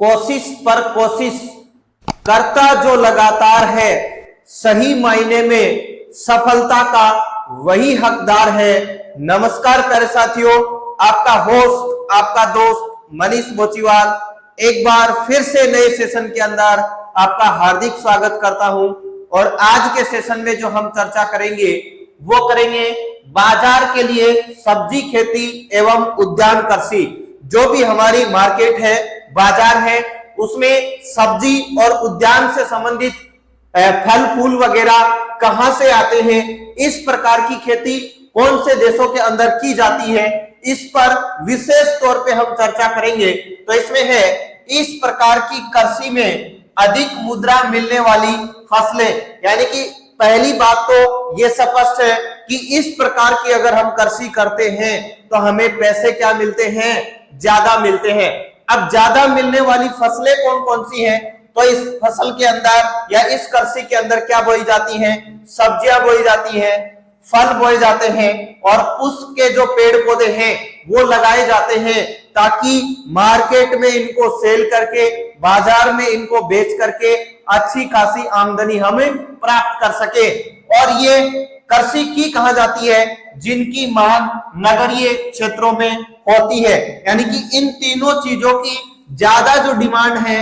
कोशिश पर कोशिश करता जो लगातार है, सही मायने में सफलता का वही हकदार है। नमस्कार प्यारे साथियों, आपका होस्ट, आपका दोस्त मनीष बोचीवाल एक बार फिर से नए सेशन के अंदर आपका हार्दिक स्वागत करता हूं। और आज के सेशन में जो हम चर्चा करेंगे वो करेंगे बाजार के लिए सब्जी खेती एवं उद्यान कृषि। जो भी हमारी मार्केट है, बाजार है, उसमें सब्जी और उद्यान से संबंधित फल फूल वगैरह कहां से आते हैं, इस प्रकार की खेती कौन से देशों के अंदर की जाती है, इस पर विशेष तौर पे हम चर्चा करेंगे। तो इसमें है इस प्रकार की कृषि में अधिक मुद्रा मिलने वाली फसलें, यानी कि पहली बात तो ये स्पष्ट है कि इस प्रकार की अगर हम कृषि करते हैं तो हमें पैसे क्या मिलते हैं, ज्यादा मिलते हैं। अब ज्यादा मिलने वाली फसलें कौन कौन सी हैं? तो इस फसल के अंदर या इस कृषि के अंदर क्या बोई जाती हैं? सब्जियां बोई जाती हैं, फल बोए जाते हैं और उसके जो पेड़ पौधे हैं वो लगाए जाते हैं ताकि मार्केट में इनको सेल करके, बाजार में इनको बेच करके अच्छी खासी आमदनी हमें प्राप्त कर सके। और ये कृषि की कहा जाती है जिनकी मांग नगरीय क्षेत्रों में होती है, यानी कि इन तीनों चीजों की ज्यादा जो डिमांड है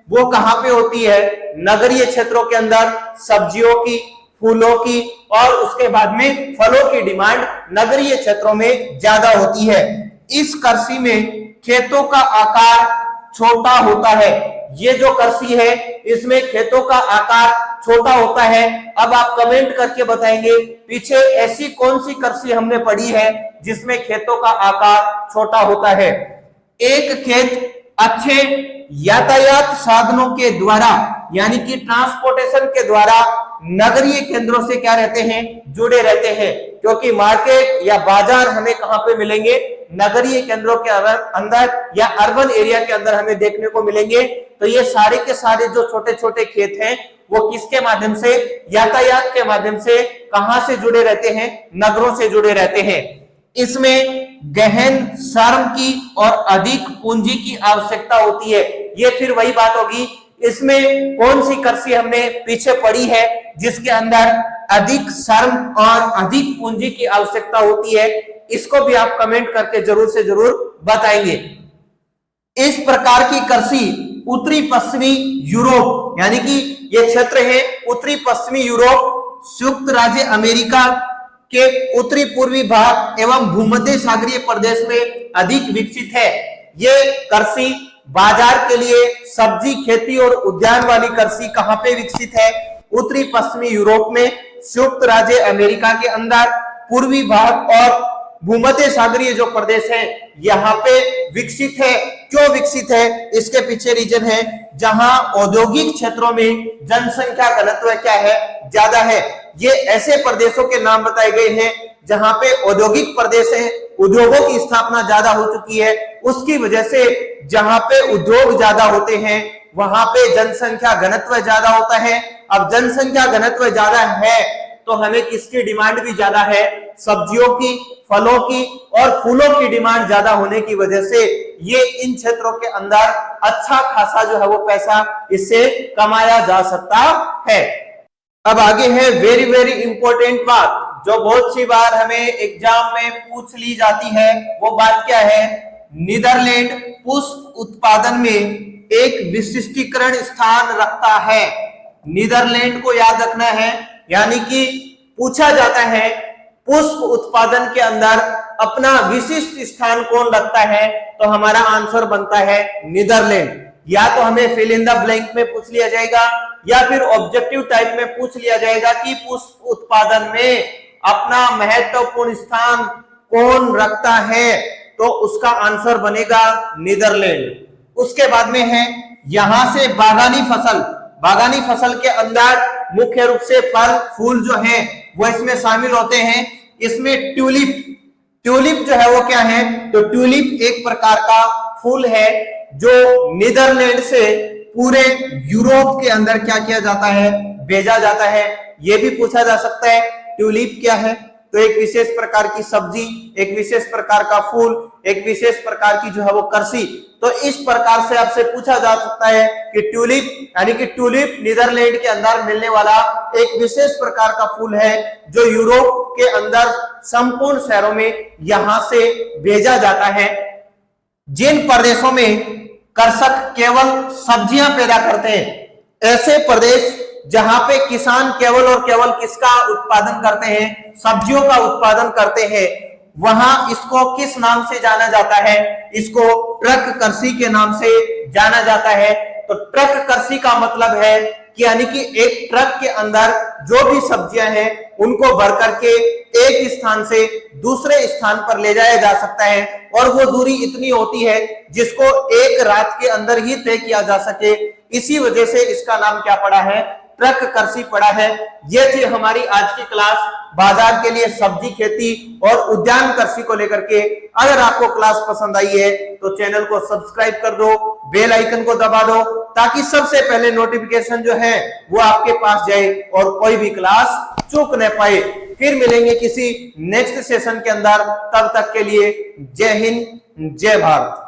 वो कहां पे होती है? नगरीय क्षेत्रों के अंदर सब्जियों की, फूलों की और उसके बाद में फलों की डिमांड नगरीय क्षेत्रों में ज्यादा होती है। इस कृषि में खेतों का आकार छोटा होता है। ये जो कृषि है इसमें खेतों का आकार छोटा होता है। अब आप कमेंट करके बताएंगे पीछे ऐसी कौन सी कृषि हमने पढ़ी है जिसमें खेतों का आकार छोटा होता है। एक खेत अच्छे यातायात साधनों के द्वारा, यानी कि ट्रांसपोर्टेशन के द्वारा नगरीय केंद्रों से क्या रहते हैं? जुड़े रहते हैं, क्योंकि मार्केट या बाजार हमें कहां पे मिलेंगे? नगरीय केंद्रों के अंदर या अर्बन एरिया के अंदर हमें देखने को मिलेंगे। तो ये सारे के सारे जो छोटे छोटे खेत हैं वो किसके माध्यम से? यातायात के माध्यम से कहां से जुड़े रहते हैं? नगरों से जुड़े रहते हैं। इसमें गहन श्रम की और अधिक पूंजी की आवश्यकता होती है। ये फिर वही बात होगी, इसमें कौन सी कृषि हमने पीछे पढ़ी है जिसके अंदर अधिक श्रम और अधिक पूंजी की आवश्यकता होती है? इसको भी आप कमेंट करके जरूर से जरूर बताएंगे। इस प्रकार की कृषि उत्तरी पश्चिमी यूरोप, यानी कि ये क्षेत्र है उत्तरी पश्चिमी यूरोप, संयुक्त राज्य अमेरिका के उत्तरी पूर्वी भाग एवं भूमध्य सागरीय प्रदेश में अधिक विकसित है। ये कृषि बाजार के लिए सब्जी खेती और उद्यान वाली कृषि कहां पे विकसित है? उत्तरी पश्चिमी यूरोप में, संयुक्त राज्य अमेरिका के अंदर, पूर्वी भाग और भूमध्य सागरीय जो प्रदेश है यहाँ पे विकसित है। क्यों विकसित है? इसके पीछे रीजन है जहां औद्योगिक क्षेत्रों में जनसंख्या घनत्व क्या है? ज्यादा है। ये ऐसे प्रदेशों के नाम बताए गए हैं जहां पे औद्योगिक प्रदेश है, उद्योगों की स्थापना ज्यादा हो चुकी है, उसकी वजह से जहां पे उद्योग ज्यादा होते हैं वहां पे जनसंख्या घनत्व ज्यादा होता है। अब जनसंख्या घनत्व ज्यादा है तो हमें किसकी डिमांड भी ज्यादा है? सब्जियों की, फलों की और फूलों की डिमांड ज्यादा होने की वजह से ये इन क्षेत्रों के अंदर अच्छा खासा जो है वो पैसा इससे कमाया जा सकता है। अब आगे है वेरी वेरी इंपॉर्टेंट बात जो बहुत सी बार हमें एग्जाम में पूछ ली जाती है। वो बात क्या है? नीदरलैंड पुष्प उत्पादन में एक विशिष्टीकरण स्थान रखता है। नीदरलैंड को याद रखना है, यानी कि पूछा जाता है पुष्प उत्पादन के अंदर अपना विशिष्ट स्थान कौन रखता है, तो हमारा आंसर बनता है नीदरलैंड। या तो हमें फिल इन द ब्लैंक में पूछ लिया जाएगा या फिर ऑब्जेक्टिव टाइप में पूछ लिया जाएगा कि पुष्प उत्पादन में अपना महत्वपूर्ण स्थान कौन रखता है, तो उसका आंसर बनेगा नीदरलैंड। उसके बाद में है यहां से बागानी फसल। बागानी फसल के अंदर मुख्य रूप से फल फूल जो हैं वो इसमें शामिल होते हैं। इसमें ट्यूलिप, ट्यूलिप जो है वो क्या है? तो ट्यूलिप एक प्रकार का फूल है जो नीदरलैंड से पूरे यूरोप के अंदर क्या किया जाता है? भेजा जाता है। यह भी पूछा जा सकता है ट्यूलिप क्या है? तो एक विशेष प्रकार की सब्जी, एक विशेष प्रकार का फूल, एक विशेष प्रकार की जो है वो करसी। तो इस प्रकार से आपसे पूछा जा सकता है कि ट्यूलिप, यानी कि ट्यूलिप नीदरलैंड के अंदर मिलने वाला एक विशेष प्रकार का फूल है जो यूरोप के अंदर संपूर्ण शहरों में यहां से भेजा जाता है। जिन प्रदेशों में कृषक केवल सब्जियां पैदा करते हैं, ऐसे प्रदेश जहां पे किसान केवल और केवल किसका उत्पादन करते हैं, सब्जियों का उत्पादन करते हैं, वहां इसको किस नाम से जाना जाता है, इसको ट्रक कृषि के नाम से जाना जाता है। तो ट्रक कृषि का मतलब है कि यानी कि एक ट्रक के अंदर जो भी सब्जियां हैं उनको भर करके एक स्थान से दूसरे स्थान पर ले जाया जा सकता है, और वो दूरी इतनी होती है जिसको एक रात के अंदर ही तय किया जा सके। इसी वजह से इसका नाम क्या पड़ा है, ट्रक कृषि पड़ा है। ये थी हमारी आज की क्लास बाजार के लिए सब्जी खेती और उद्यान कृषि को लेकर के। अगर आपको क्लास पसंद आई है तो चैनल को सब्सक्राइब कर दो, बेल आइकन को दबा दो, ताकि सबसे पहले नोटिफिकेशन जो है वो आपके पास जाए और कोई भी क्लास चूक न पाए। फिर मिलेंगे किसी नेक्स्ट सेशन के अंदर, तब तक के लिए जय हिंद, जय भारत।